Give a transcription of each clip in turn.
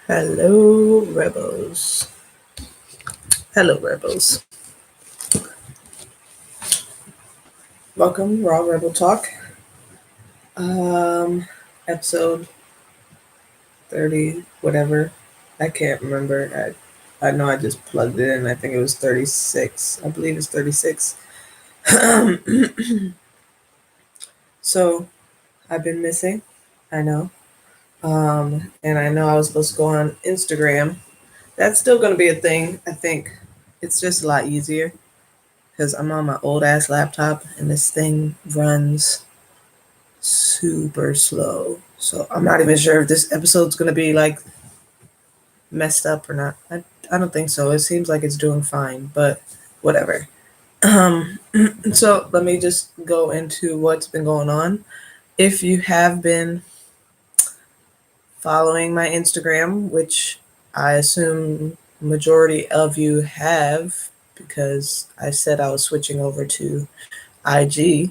Hello, rebels. Hello, rebels. Welcome, Raw Rebel Talk. Episode 30, whatever. I can't remember. I know I just plugged it in. I think it was 36. I believe it's 36. So, I've been missing. I know. And I know I was supposed to go on Instagram. That's still going to be a thing. I think it's just a lot easier because I'm on my old ass laptop and this thing runs super slow. So I'm not even sure if this episode's gonna be like messed up or not. I don't think so. It seems like it's doing fine, but whatever. Um, so let me just go into what's been going on. If you have been following my Instagram, which I assume majority of you have, because I said I was switching over to IG.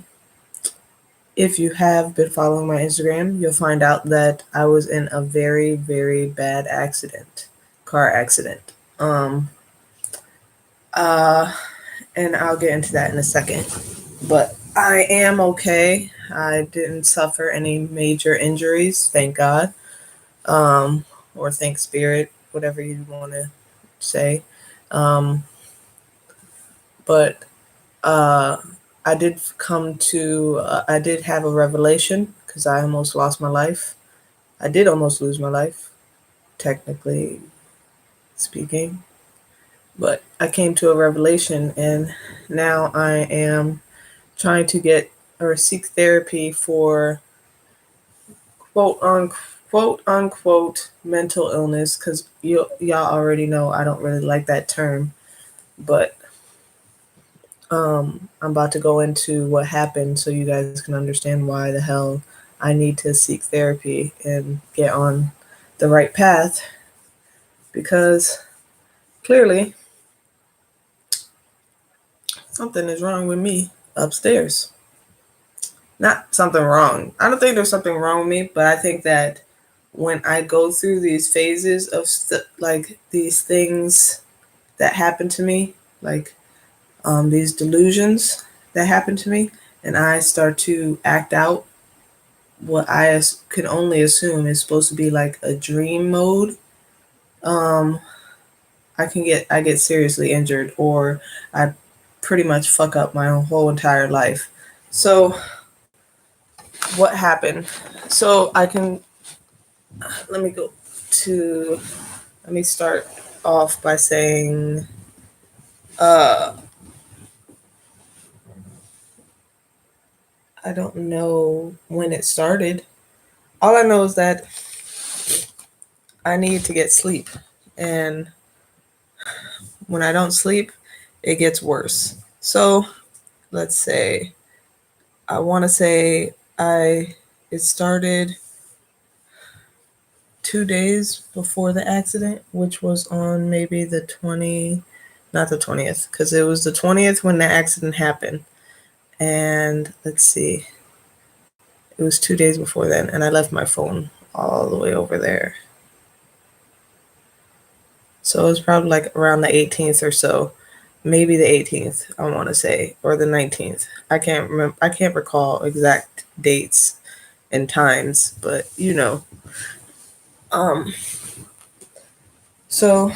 If you have been following my Instagram, you'll find out that I was in a very, very bad car accident. Uh, and I'll get into that in a second. But I am okay. I didn't suffer any major injuries, thank God, or thank Spirit, whatever you want to say. Um, but uh, I did have a revelation because I almost lost my life. I did almost lose my life, technically speaking, but I came to a revelation, and now I am trying to get or seek therapy for quote unquote mental illness, because y'all already know I don't really like that term, but I'm about to go into what happened so you guys can understand why the hell I need to seek therapy and get on the right path, because clearly something is wrong with me upstairs. Not something wrong. I don't think there's something wrong with me, but I think that when I go through these phases of like these things that happen to me, like these delusions that happen to me, and I start to act out what I can only assume is supposed to be like a dream mode, um, I get seriously injured, or I pretty much fuck up my whole entire life. So what happened? So I can let me go to let me start off by saying uh I don't know when it started. All I know is that I need to get sleep, and when I don't sleep, it gets worse. So let's say I want to say I it started 2 days before the accident, which was on maybe not the 20th, because it was the 20th when the accident happened. And let's see, it was 2 days before then, and I left my phone all the way over there. So it was probably like around the 18th or so, maybe the 18th, I want to say, or the 19th. I can't remember. I can't recall exact dates and times, but you know. Um, so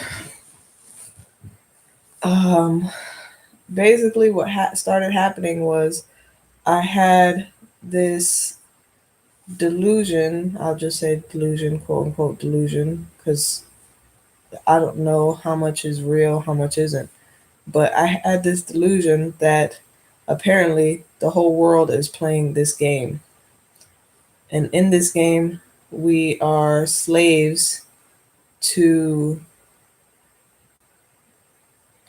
um, basically, what started happening was I had this delusion. I'll just say delusion, quote unquote delusion, because I don't know how much is real, how much isn't. But I had this delusion that apparently the whole world is playing this game. And in this game, we are slaves to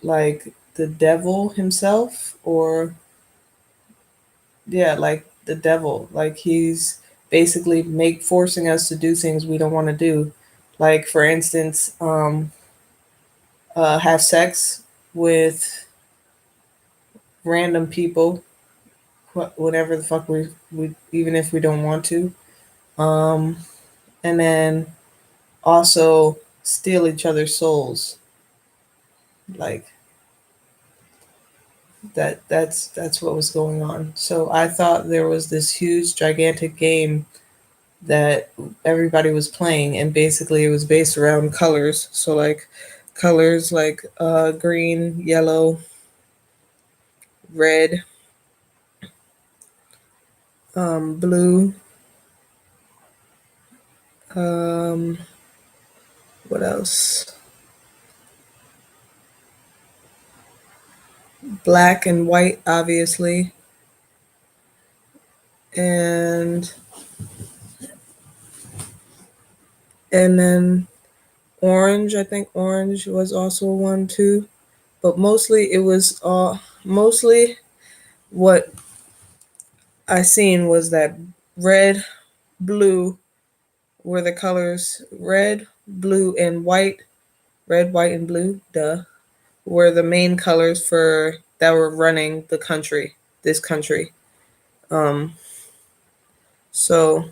like the devil himself, or yeah, like the devil. Like he's basically make forcing us to do things we don't want to do. Like for instance, have sex with random people whatever the fuck we even if we don't want to. Um, and then also steal each other's souls. Like that's what was going on. So I thought there was this huge gigantic game that everybody was playing, and basically it was based around colors. So like colors like green, yellow, red, blue, um, what else? Black and white, obviously, and then orange. I think orange was also one too, but mostly it was mostly what I seen was that red, blue were the colors. Red, blue, and white. Red, white, and blue. Duh. Were the main colors for that were running the country. This country. Um. So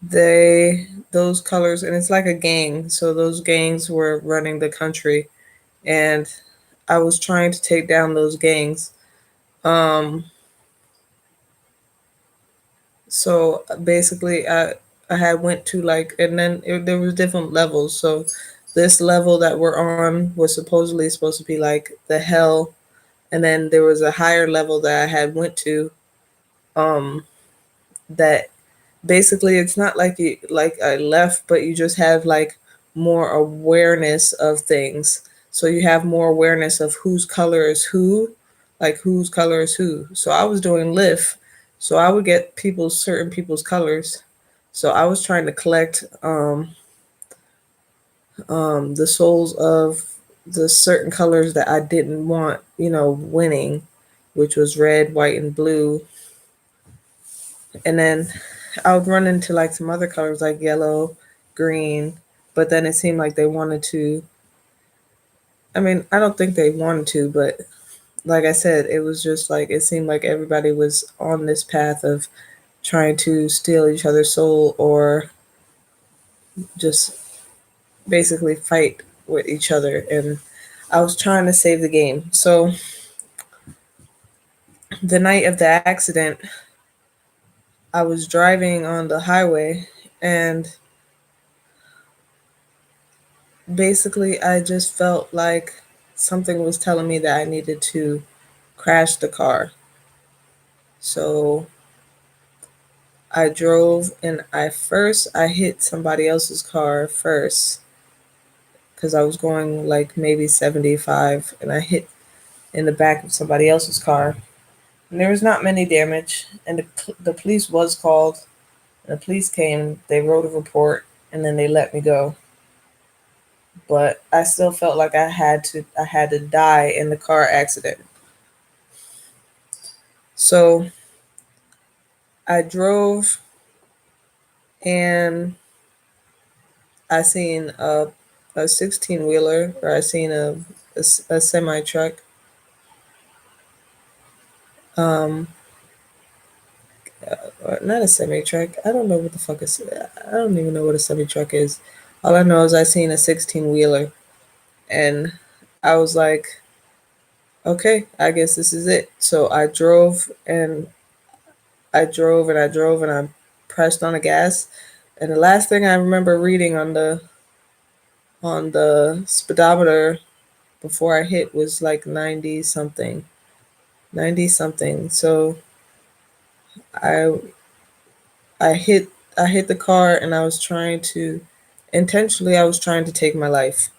those colors, and it's like a gang. So those gangs were running the country, and I was trying to take down those gangs. Um. So basically, I had went to like, and then there was different levels. So this level that we're on was supposed to be like the hell, and then there was a higher level that I had went to. Um, that basically it's not like you like I left, but you just have like more awareness of things. So you have more awareness of whose color is who, like whose color is who. So I was doing lift, so I would get certain people's colors. So I was trying to collect the souls of the certain colors that I didn't want, winning, which was red, white, and blue. And then I would run into like some other colors like yellow, green, but then it seemed like they wanted to. I mean, I don't think they wanted to, but like I said, it was just like it seemed like everybody was on this path of trying to steal each other's soul or just basically fight with each other. And I was trying to save the game. So the night of the accident, I was driving on the highway, and basically I just felt like something was telling me that I needed to crash the car. So I drove, and I hit somebody else's car first because I was going like maybe 75, and I hit in the back of somebody else's car. And there was not many damage, and the police was called. And the police came, they wrote a report, and then they let me go. But I still felt like I had to die in the car accident. So I drove, and I seen a 16 wheeler, or I seen a semi truck. Um, or not a semi truck. I don't know what the fuck is. I don't even know what a semi truck is. All I know is I seen a 16 wheeler, and I was like, okay, I guess this is it. So I drove and I pressed on the gas. And the last thing I remember reading on the speedometer before I hit was like 90 something. 90 something. So I I hit I hit the car, and I was trying to take my life.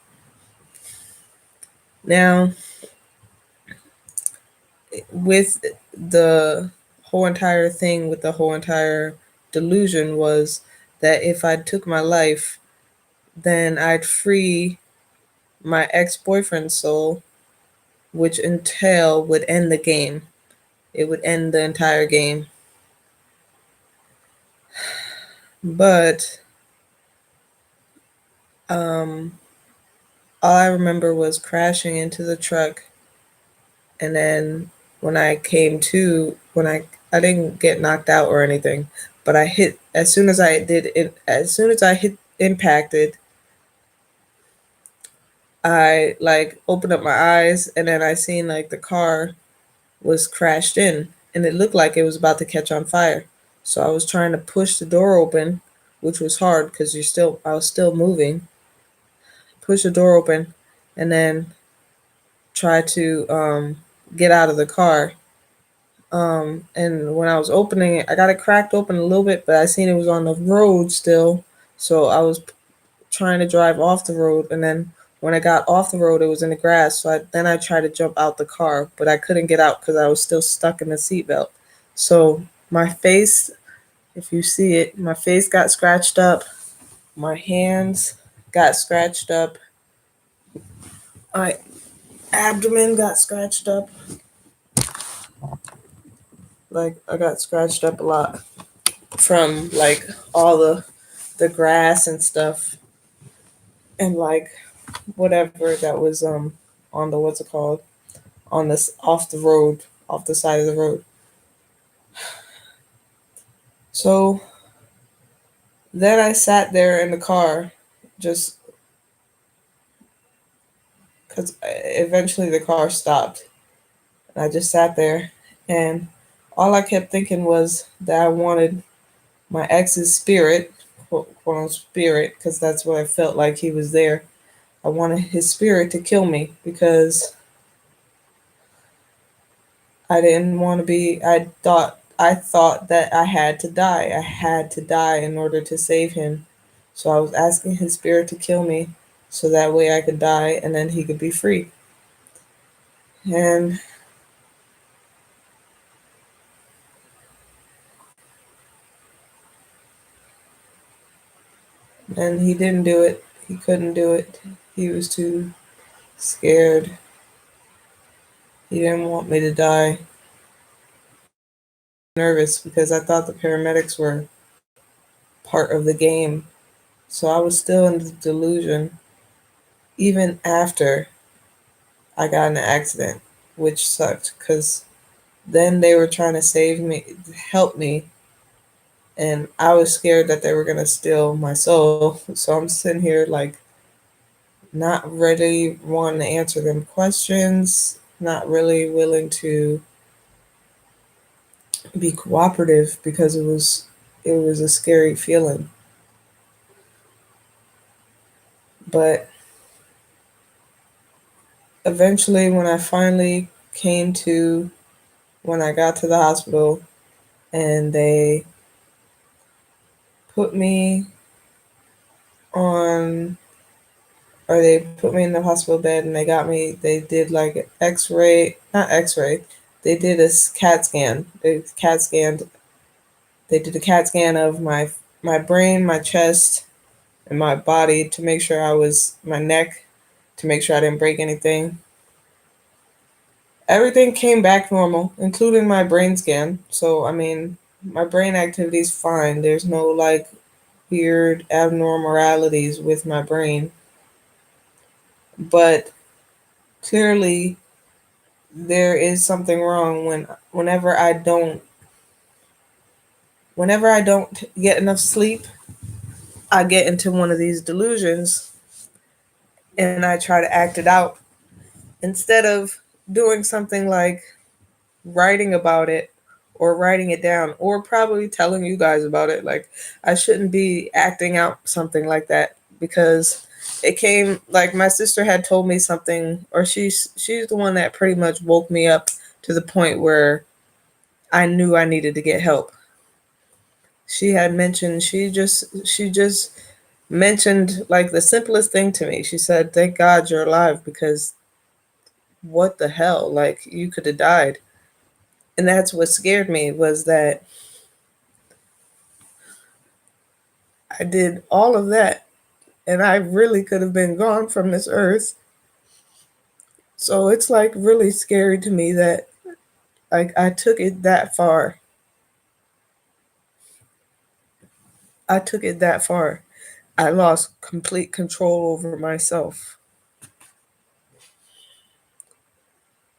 Now, with the whole entire thing, with the whole entire delusion was that if I took my life, then I'd free my ex-boyfriend's soul, which entail would end the game. It would end the entire game. But um, all I remember was crashing into the truck, and then when I came to, I didn't get knocked out or anything, but I hit as soon as I did it. As soon as I hit impacted, I like opened up my eyes, and then I seen like the car was crashed in, and it looked like it was about to catch on fire. So I was trying to push the door open, which was hard because I was still moving. Push the door open, and then try to get out of the car. And when I was opening it, I got it cracked open a little bit, but I seen it was on the road still. So I was trying to drive off the road, and then when I got off the road, it was in the grass. So then I tried to jump out the car, but I couldn't get out because I was still stuck in the seatbelt. So my face, if you see it, my face got scratched up, my hands got scratched up, my abdomen got scratched up. Like I got scratched up a lot from like all the grass and stuff, and like whatever that was on the, what's it called, on this off the road, off the side of the road. So then I sat there in the car, just because eventually the car stopped. And I just sat there, and all I kept thinking was that I wanted my ex's spirit, quote spirit, because that's what I felt like he was there. I wanted his spirit to kill me because I didn't want to be. I thought that I had to die. I had to die in order to save him. So I was asking his spirit to kill me so that way I could die and then he could be free. And he didn't do it. He couldn't do it. He was too scared. He didn't want me to die. Nervous because I thought the paramedics were part of the game. So I was still in the delusion even after I got in an accident, which sucked because then they were trying to save me, help me, and I was scared that they were gonna steal my soul. So I'm sitting here like not really wanting to answer them questions, not really willing to be cooperative because it was a scary feeling. But eventually, when I finally came to, when I got to the hospital and they put me on, or they put me in the hospital bed and they did like x-ray, not x-ray, they did a CAT scan. They did a CAT scan of my brain, my chest, and my body to make sure my neck, to make sure I didn't break anything. Everything came back normal, including my brain scan. So, I mean, my brain activity is fine. There's no like weird abnormalities with my brain. But clearly, there is something wrong whenever I don't get enough sleep, I get into one of these delusions and I try to act it out instead of doing something like writing about it or writing it down or probably telling you guys about it. Like I shouldn't be acting out something like that because it came like my sister had told me something, or she's the one that pretty much woke me up to the point where I knew I needed to get help. She had mentioned she just mentioned like the simplest thing to me. She said, "Thank God you're alive because what the hell? Like you could have died." And that's what scared me, was that I did all of that and I really could have been gone from this earth. So it's like really scary to me that like I took it that far. I took it that far. I lost complete control over myself.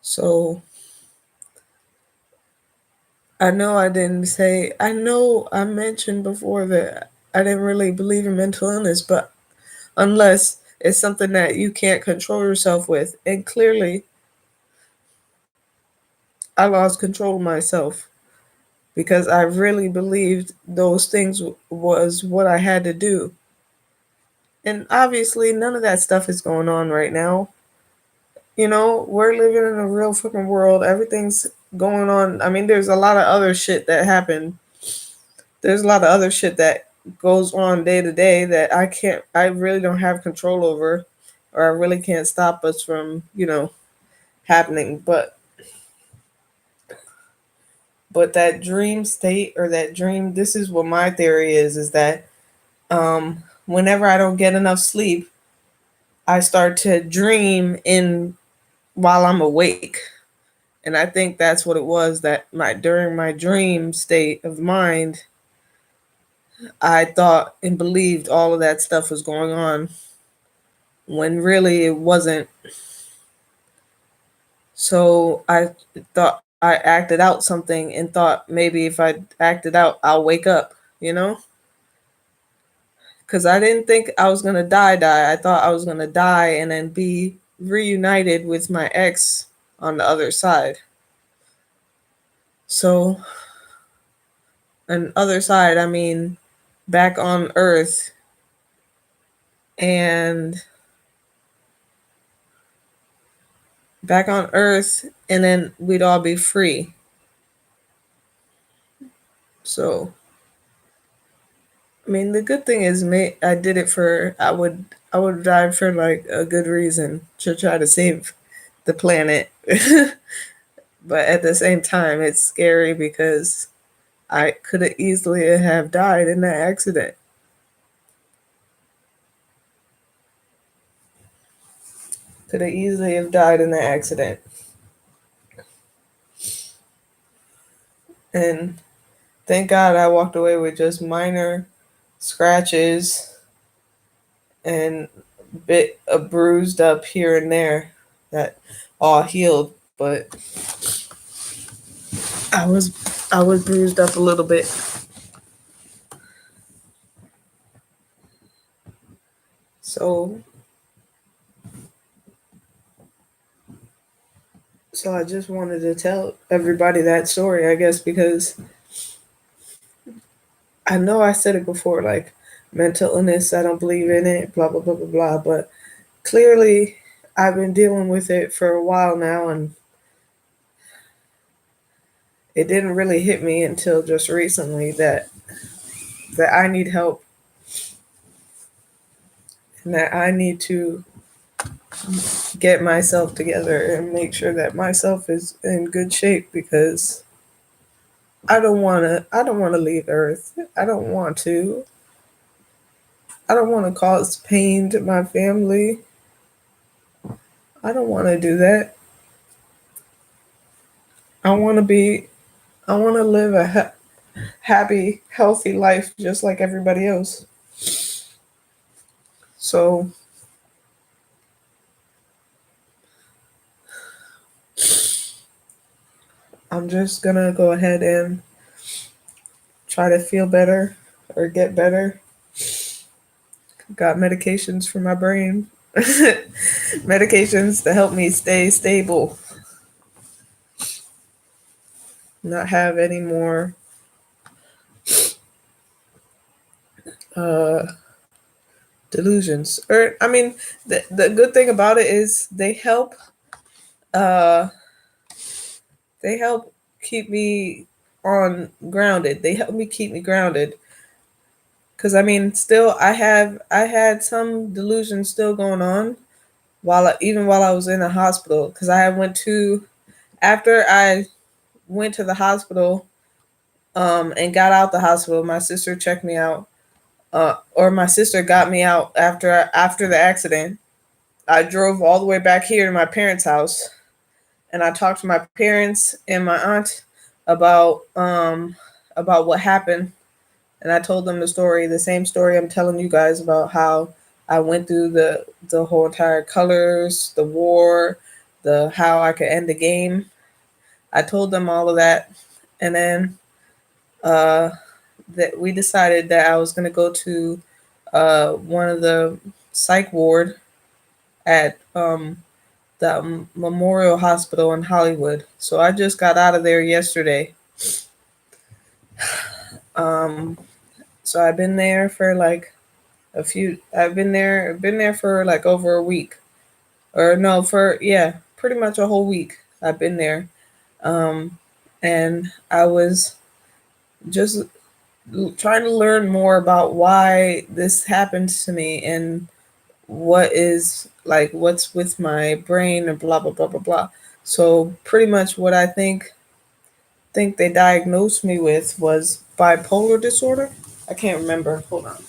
So I know I didn't say, I know I mentioned before that I didn't really believe in mental illness, but unless it's something that you can't control yourself with. And clearly, I lost control of myself because I really believed those things was what I had to do. And obviously, none of that stuff is going on right now. You know, we're living in a real fucking world. Everything's going on. I mean, there's a lot of other shit that happened. There's a lot of other shit that goes on day to day that I really don't have control over, or I really can't stop us from, happening. But that dream state or that dream, this is what my theory is that whenever I don't get enough sleep, I start to dream in while I'm awake. And I think that's what it was, that my during my dream state of mind, I thought and believed all of that stuff was going on when really it wasn't. So I thought I acted out something and thought maybe if I acted out, I'll wake up, you know? Because I didn't think I was going to die. I thought I was going to die and then be reunited with my ex on the other side. So, on other side, I mean back on Earth, and and then we'd all be free. So, I mean, the good thing is, I did it for. I would die for like a good reason to try to save the planet. But at the same time, it's scary because I could have easily have died in that accident. Could have easily have died in that accident. And thank God I walked away with just minor scratches and bit of bruised up here and there that all healed, but I was bruised up a little bit. So I just wanted to tell everybody that story, I guess, because I know I said it before, like mental illness, I don't believe in it, blah blah blah blah blah, but clearly I've been dealing with it for a while now, and it didn't really hit me until just recently that I need help and that I need to get myself together and make sure that myself is in good shape, because I don't want to leave Earth. I don't want to cause pain to my family. I don't want to do that. I want to be I want to live a happy, healthy life just like everybody else. So I'm just gonna go ahead and try to feel better or get better. Got medications for my brain. Medications to help me stay stable. Not have any more uh, delusions. Or I mean, the good thing about it is uh, they help keep me on grounded. They help me keep me grounded. Cause I mean, still I had some delusions still going on even while I was in the hospital. Cause I went to after I went to the hospital and got out the hospital. My sister checked me out, or my sister got me out after the accident. I drove all the way back here to my parents' house, and I talked to my parents and my aunt about what happened, and I told them the same story I'm telling you guys about how I went through the whole entire colors, the war, the how I could end the game. I told them all of that, And then uh, that we decided that I was gonna go to one of the psych ward at the Memorial Hospital in Hollywood. So I just got out of there yesterday. Um, so I've been there for like a few. I've been there for like over a week, or no, for yeah, pretty much a whole week. I've been there, um, and I was just trying to learn more about why this happened to me and what is like what's with my brain and blah blah blah blah blah. So pretty much what I think they diagnosed me with was bipolar disorder. I can't remember. Hold on.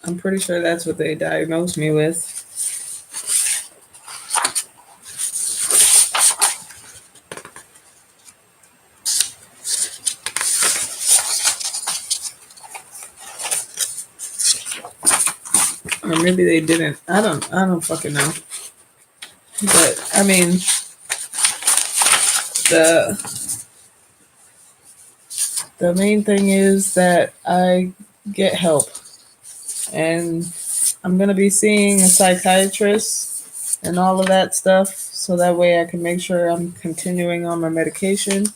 I'm pretty sure that's what they diagnosed me with. Or maybe they didn't. I don't fucking know. But I mean the the main thing is that I get help, and I'm gonna be seeing a psychiatrist and all of that stuff so that way I can make sure I'm continuing on my medication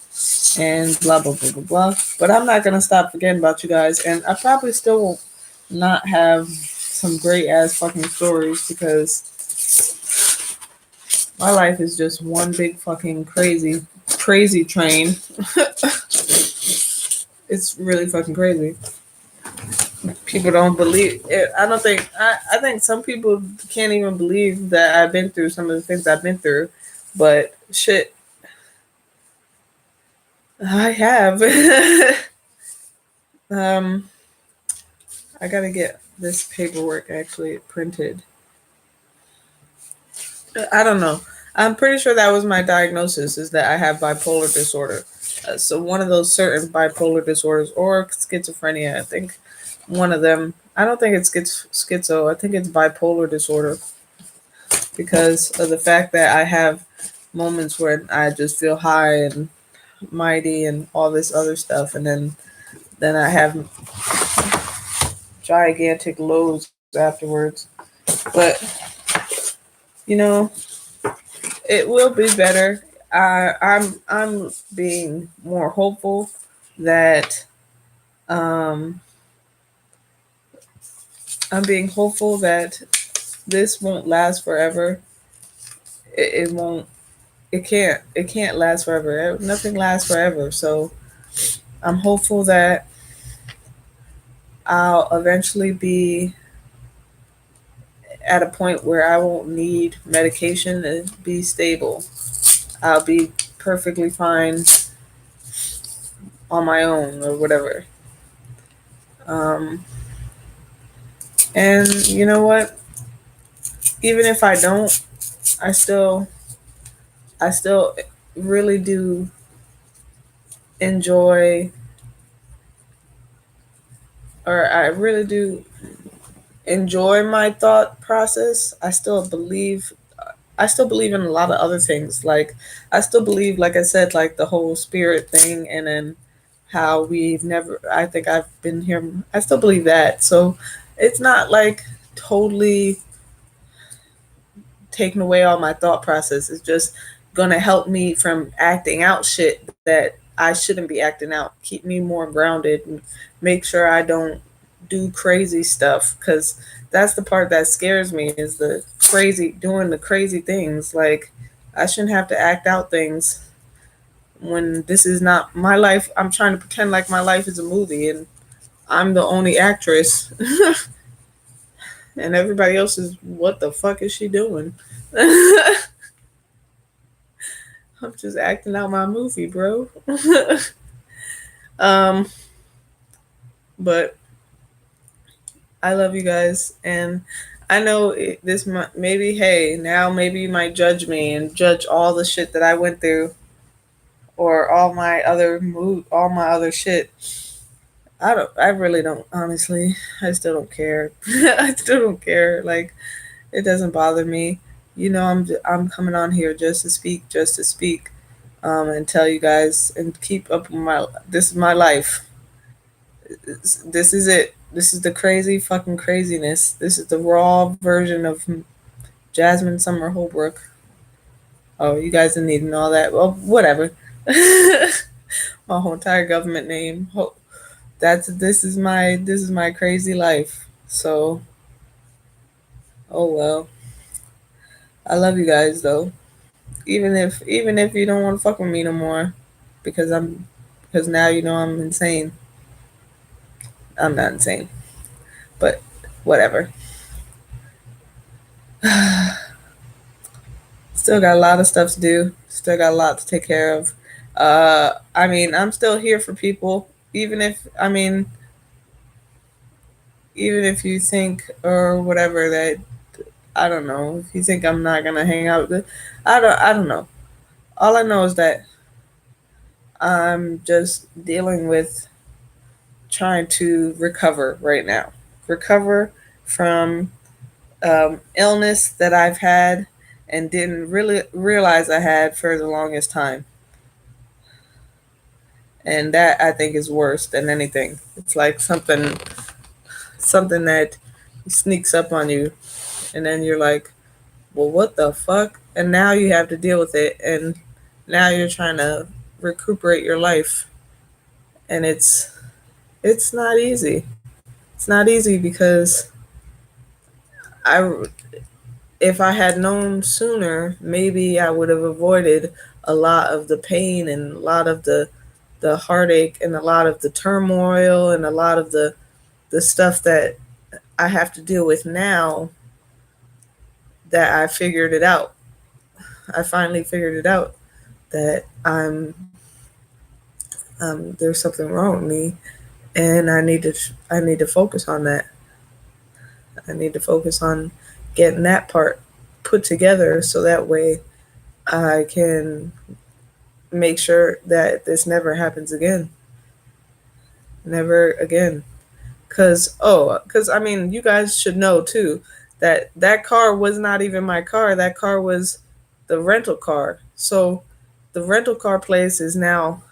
and blah blah blah blah blah. But I'm not gonna stop forgetting about you guys, and I probably still won't not have some great ass fucking stories because my life is just one big fucking crazy train. It's really fucking crazy. People don't believe it. I don't think I think some people can't even believe that I've been through some of the things I've been through, but shit, I have. um, I gotta get this paperwork actually printed. I don't know. I'm pretty sure that was my diagnosis is that I have bipolar disorder. So one of those certain bipolar disorders or schizophrenia. I think one of them. I don't think it's schizo. I think it's bipolar disorder because of the fact that I have moments where I just feel high and mighty and all this other stuff, and then I have gigantic lows afterwards. But you know, it will be better. I'm being more hopeful that um, I'm being hopeful that this won't last forever. It won't. It can't last forever. Nothing lasts forever. So I'm hopeful that I'll eventually be at a point where I won't need medication to be stable. I'll be perfectly fine on my own or whatever. Um, and you know what? Even if I don't, I still, I still really do enjoy, or I really do enjoy my thought process. I still believe in a lot of other things. Like I still believe, like I said, like the whole spirit thing, and then how we've never. I think I've been here. I still believe that. So it's not like totally taking away all my thought process. It's just gonna help me from acting out shit that I shouldn't be acting out. Keep me more grounded and make sure I don't do crazy stuff because that's the part that scares me is the crazy doing the crazy things. Like I shouldn't have to act out things when this is not my life. I'm trying to pretend like my life is a movie and I'm the only actress and everybody else is what the fuck is she doing? I'm just acting out my movie, bro. um, but I love you guys, and I know this might, maybe hey now maybe you might judge me and judge all the shit that I went through or all my other shit. I really don't, honestly. I still don't care. I still don't care. Like, it doesn't bother me. I'm coming on here just to speak, and tell you guys and keep up with my. This is my life. This is it. This is the crazy fucking craziness. This is the raw version of Jasmine Summer Holbrook. Oh, you guys didn't need to know that. Well, whatever. My whole entire government name. This is my crazy life. So, oh well. I love you guys though. Even if you don't want to fuck with me no more, because now you know I'm insane. I'm not insane, but whatever. Still got a lot of stuff to do. Still got a lot to take care of. I mean, I'm still here for people, even if you think or whatever that I don't know. If you think I'm not gonna hang out with, I don't know. All I know is that I'm just dealing with trying to recover right now. Recover from illness that I've had and didn't really realize I had for the longest time. And that I think is worse than anything. It's like something that sneaks up on you, and then you're like, well, what the fuck? And now you have to deal with it, and now you're trying to recuperate your life, and it's not easy. It's not easy because I if I had known sooner, maybe I would have avoided a lot of the pain and a lot of the heartache and a lot of the turmoil and a lot of the stuff that I have to deal with now that I figured it out. I finally figured it out that there's something wrong with me, and I need to focus on that. I need to focus on getting that part put together so that way I can make sure that this never happens again. Never again. Cause I mean, you guys should know too that that car was not even my car. That car was the rental car. So the rental car place is now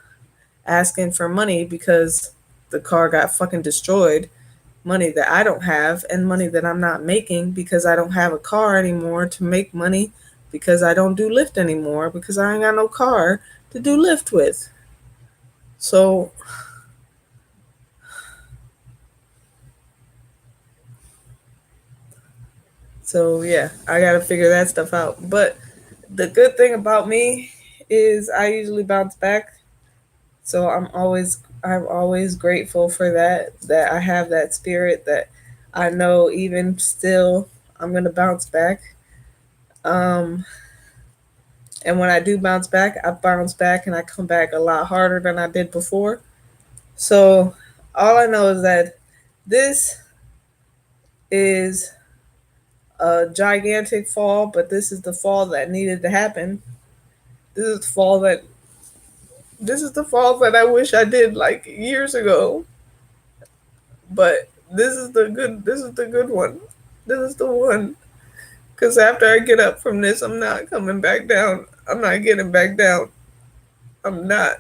asking for money because the car got fucking destroyed. Money that I don't have and money that I'm not making because I don't have a car anymore to make money because I don't do Lyft anymore because I ain't got no car to do Lyft with. So yeah, I gotta figure that stuff out. But the good thing about me is I usually bounce back. So I'm always grateful for that I have that spirit that I know even still I'm gonna bounce back. Um and when I do bounce back, I bounce back and I come back a lot harder than I did before. So all I know is that this is a gigantic fall, but this is the fall that needed to happen. This is the fall that I wish I did like years ago. But this is the good one. This is the one. Cause after I get up from this, I'm not coming back down. I'm not getting back down. I'm not.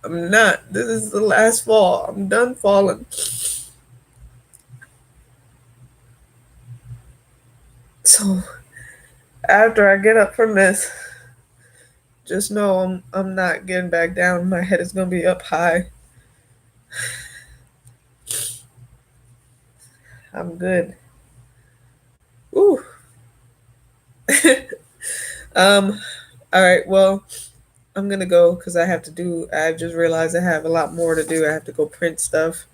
I'm not. This is the last fall. I'm done falling. So after I get up from this, just know I'm not getting back down. My head is gonna be up high. I'm good. Ooh. um. All right. Well, I'm gonna go because I have to do. I just realized I have a lot more to do. I have to go print stuff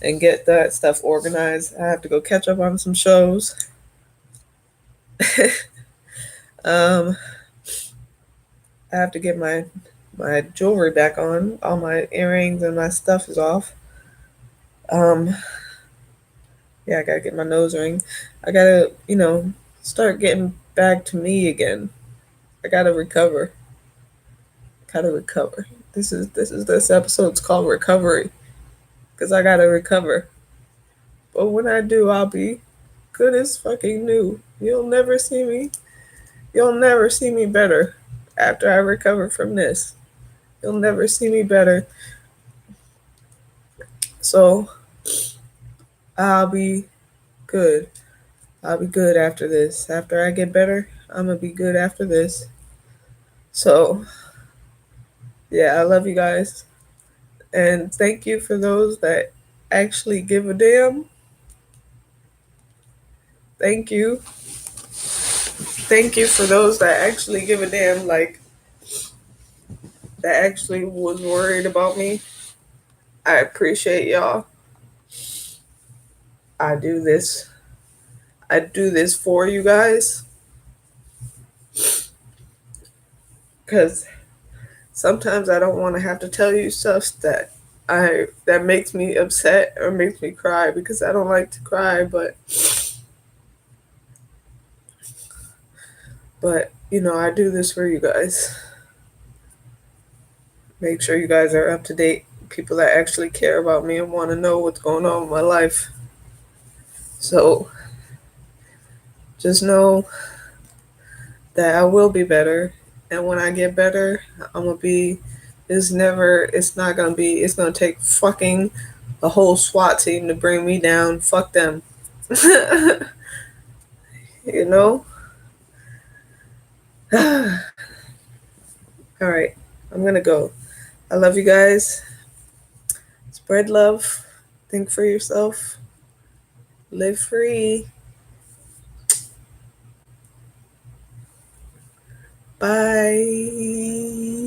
and get that stuff organized. I have to go catch up on some shows. um, I have to get my jewelry back on. All my earrings and my stuff is off. Um, yeah, I gotta get my nose ring. I gotta, start getting back to me again. I gotta recover. Gotta recover. This episode's called recovery because I gotta recover. But when I do, I'll be good as fucking new. You'll never see me better after I recover from this. You'll never see me better. So I'll be good. I'll be good after this. After I get better, I'm gonna be good after this. So yeah, I love you guys. And thank you for those that actually give a damn. Thank you. Thank you for those that actually give a damn, like that actually was worried about me. I appreciate y'all. I do this. I do this for you guys because sometimes I don't want to have to tell you stuff that makes me upset or makes me cry because I don't like to cry, but I do this for you guys. Make sure you guys are up to date. People that actually care about me and want to know what's going on in my life. So just know that I will be better. And when I get better, I'm gonna be it's gonna take fucking a whole SWAT team to bring me down. Fuck them. you know? All right. I'm gonna go. I love you guys. Spread love. Think for yourself. Live free. Bye.